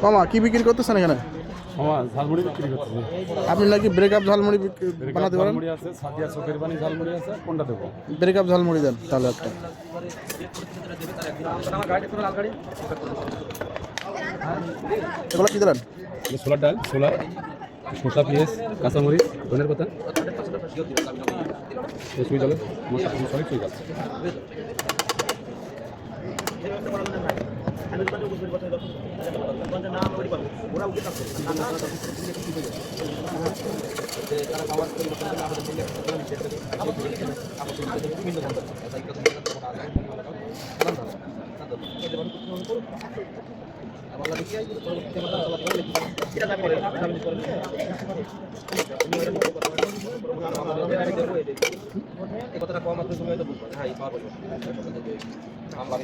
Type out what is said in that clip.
মামা কি বিক্রি করতেছেন এখানে? মামা ঝালমুড়ি বিক্রি করতেছি। আপনি নাকি ব্রেকআপ ঝালমুড়ি বানাতে পারেন? ঝালমুড়ি আছে, সাদিয়া চোখের পানি ঝালমুড়ি আছে, কোনটা দেবো? ব্রেকআপ ঝালমুড়ি দেন তাহলে একটা। এগুলো কি দিলেন? ছোলার ডাল, ছোলা, শসা, পেঁয়াজ, কাঁচামরিচ, ধনের পাতা, সুই জলে মশলা সবাই সুই যাচ্ছে। কতটা কম আছে সময় তো বুঝবো হ্যাঁ এই পাওয়া যাবে আমরা